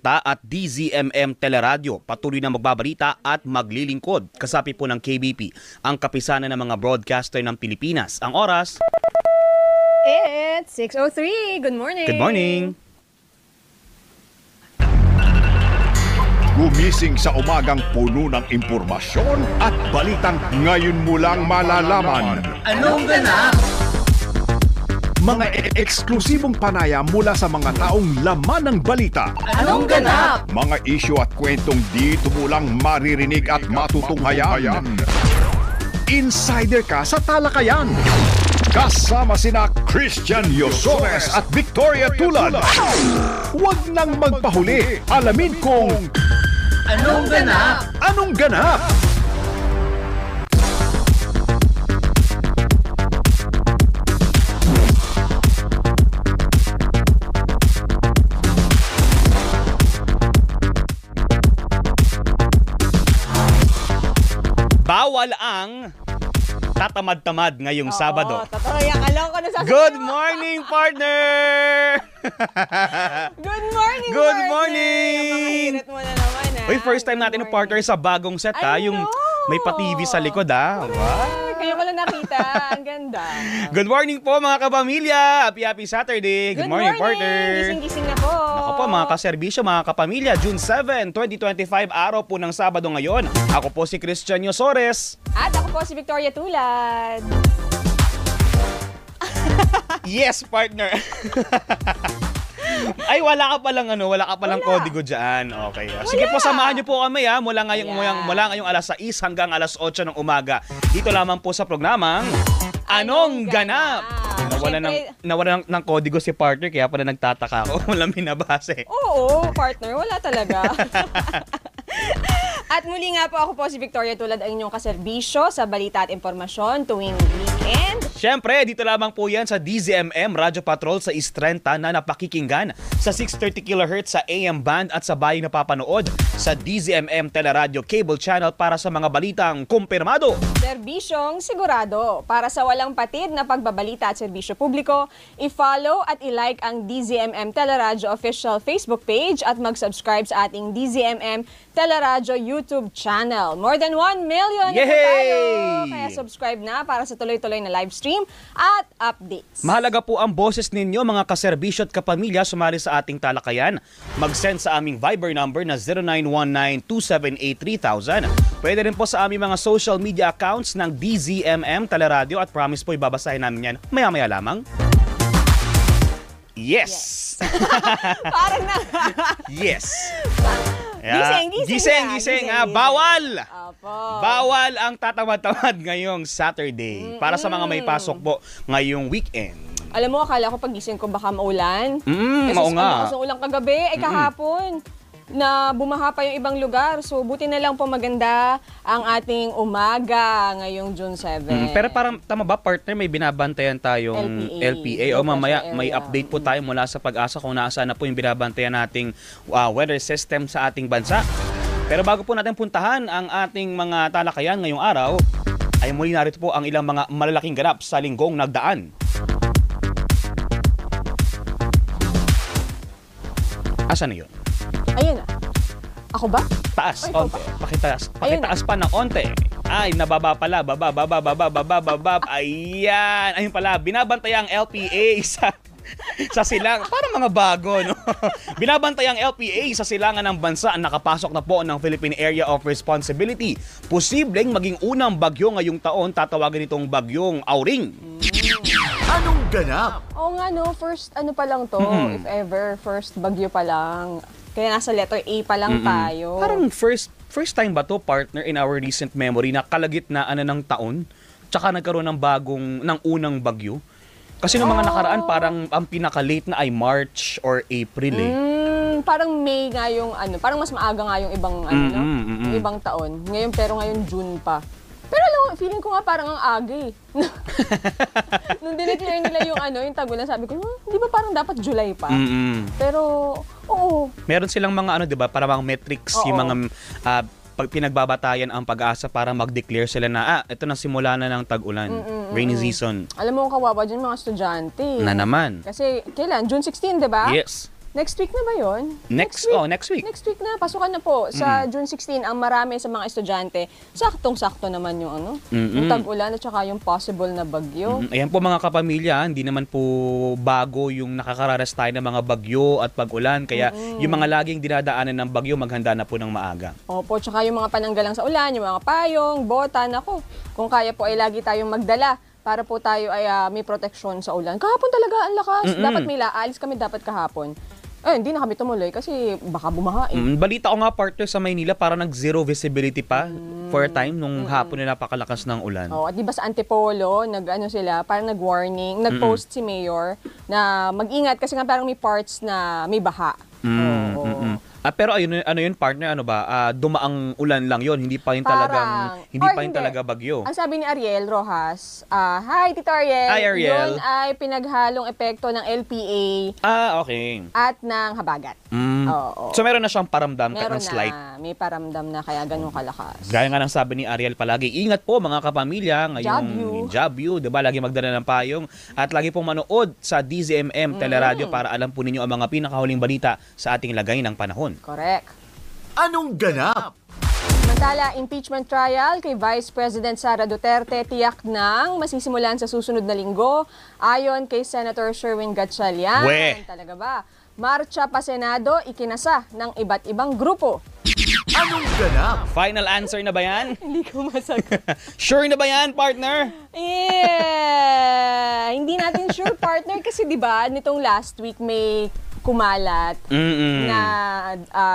at DZMM Teleradyo. Patuloy na magbabalita at maglilingkod. Kasapi po ng KBP, ang kapisanan ng mga broadcaster ng Pilipinas. Ang oras... It's 6:03. Good morning. Good morning. Gumising sa umagang puno ng impormasyon at balitang ngayon mo lang malalaman. Anong ganap? Mga eksklusibong panaya mula sa mga taong laman ng balita. Anong ganap? Mga isyu at kwentong dito mo lang maririnig at matutunghayan. Insider ka sa talakayan. Kasama sina Christian Yosores at Victoria Tulad. Huwag nang magpahuli. Alamin kung... Anong ganap? Anong ganap? Bawal ang tatamad-tamad ngayong Sabado. Tataroyak ka lang ko na sasabihin. Good morning, partner! Good morning, Good partner. morning. Mga hirit mo na naman, ha? Uy, first time natin ng partner sa bagong set, ha? I Yung know. may pa-TV sa likod, ha? Wow. Kayo ko lang nakita. Ang ganda. Good morning po, mga kapamilya! Happy Saturday! Good morning, partner! Gising-gising na po. Ako po, mga kaserbisyo, mga kapamilya, June 7, 2025, araw po ng Sabado ngayon. Ako po si Christian Yosores. At ako po si Victoria Tulad. Yes, partner! Ay, wala ka palang kodigo dyan. Okay. Sige po, samahan niyo po kami mula ngayong alas 6 hanggang alas 8 ng umaga. Dito lamang po sa programang Anong Ganap? Nawala ng kodigo si partner, kaya pala nagtataka ako. Walang binabase. Oo, partner. Wala talaga. At muli nga po, ako po si Victoria Tulad, ang inyong kaserbisyo sa balita at impormasyon tuwing weekend. Siyempre, dito lamang po yan sa DZMM Radyo Patrol sa East 30 na napakikinggan sa 630 kHz sa AM band at sa bayang napapanood sa DZMM Teleradyo Cable Channel para sa mga balitang kumpirmado. Serbisyong sigurado. Para sa walang patid na pagbabalita at serbisyo publiko, i-follow at i-like ang DZMM Teleradyo official Facebook page at mag-subscribe sa ating DZMM Teleradyo YouTube channel. More than 1 million na po tayo. Kaya subscribe na para sa tuloy-tuloy na live stream at updates. Mahalaga po ang boses ninyo, mga kaserbisyo at kapamilya, sumali sa ating talakayan. Mag-send sa aming Viber number na 0919-278-3000. Pwede rin po sa aming mga social media accounts ng DZMM Teleradyo at promise po ibabasahin namin yan maya-maya lamang. Yes! Parang na. Yes! Gising. Bawal! Opo. Bawal ang tatamad-tamad ngayong Saturday. Para sa mga may pasok po ngayong weekend. Alam mo, akala ko pagising ko baka maulan. Oo nga. Kasi ulang kagabi, kahapon na bumaha pa yung ibang lugar. So, buti na lang po maganda ang ating umaga ngayong June 7. Pero parang tama ba, partner, may binabantayan tayong LPA. O mamaya may update po tayo mula sa Pag-asa kung nasaan na po yung binabantayan nating weather system sa ating bansa. Pero bago po natin puntahan ang ating mga talakayan ngayong araw, ay muli narito po ang ilang mga malalaking ganap sa linggong nagdaan. Asan na yun? Ayun na. Ako ba? Taas, Ay, onte. Pakitaas pa ng onte. Ay, nababa pala. Baba. Ayan. Ayun pala, binabantay ang LPA sa silang. Parang mga bago, no? Binabantay ang LPA sa silangan ng bansa ang nakapasok na po ng Philippine Area of Responsibility. Posibleng maging unang bagyo ngayong taon, tatawagin itong bagyong Auring. Anong ganap? Oo nga no, first ano pa lang to, if ever, first bagyo pa lang. Kaya nasa letter A pa lang tayo. Parang first time ba to, partner, in our recent memory na kalagitnaan ng taon, tsaka nagkaroon ng unang bagyo? Kasi ng mga nakaraan, parang ang pinaka-late na ay March or April Parang May nga yung parang mas maaga nga yung ibang yung ibang taon. Ngayon June pa. Pero alam mo, feeling ko nga parang ang aga eh. Nung dineclare nila yung tagulan, sabi ko, di ba parang dapat July pa? Pero, oo. Meron silang mga di ba, para mga metrics, yung mga pag pinagbabatayan ang Pag-asa para mag-declare sila na, ito na simula na ng tag-ulan, rainy season. Alam mo, kawawa dyan mga estudyante. Na naman. Kasi, kailan? June 16, di ba? Yes. Next week na ba yun? Next week. Next week na, pasukan na po. Sa June 16, ang marami sa mga estudyante, saktong-sakto naman yung yung tag-ulan at saka yung possible na bagyo. Ayan po mga kapamilya, hindi naman po bago yung nakakaranas tayo ng mga bagyo at pag-ulan. Kaya yung mga laging dinadaanan ng bagyo, maghanda na po ng maaga. Opo, tsaka yung mga pananggalang sa ulan, yung mga payong, bota, nako. Kung kaya po ay lagi tayong magdala para po tayo ay may proteksyon sa ulan. Kahapon talaga ang lakas. Dapat may aalis kami dapat kahapon. Hindi na kami tumuloy kasi baka bumaha Balita ko nga partner sa Maynila para nag-zero visibility pa for a time nung hapon na napakalakas ng ulan. At di ba sa Antipolo, parang nag-warning, nag-post si Mayor na mag-ingat kasi nga parang may parts na may baha. Pero ano yun partner, dumaang ulan lang yun, hindi pa yun talaga bagyo. Ang sabi ni Ariel Rojas, hi Tito Ariel. Hi Ariel. Yun ay pinaghalong epekto ng LPA okay. at ng habagat. So meron na siyang paramdam Meron ng slight. may paramdam na kaya ganun kalakas. Gaya nga ng sabi ni Ariel palagi, ingat po mga kapamilya ngayong Jabyu, diba? Lagi magdala ng payong at lagi pong manood sa DZMM Teleradio para alam po ninyo ang mga pinakahuling balita sa ating lagay ng panahon. Correct. Anong ganap? Samantala, impeachment trial kay Vice President Sara Duterte tiyak nang masisimulan sa susunod na linggo. Ayon kay Senator Sherwin Gatchalian. Talaga ba? Marcha pa Senado, ikinasa ng iba't ibang grupo. Anong ganap? Final answer na ba yan? Hindi ko masagot. Sure na ba yan, partner? Hindi natin sure, partner, kasi 'di ba nitong last week may kumalat na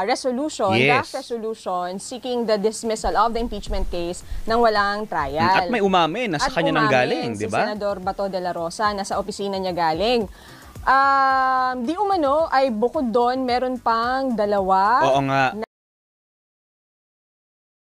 resolution, draft resolution seeking the dismissal of the impeachment case nang walang trial. At may umamin, nasa kanya nang galing, di ba? Si Senador Bato de la Rosa, nasa opisina niya galing. Di umano ay bukod doon, meron pang dalawa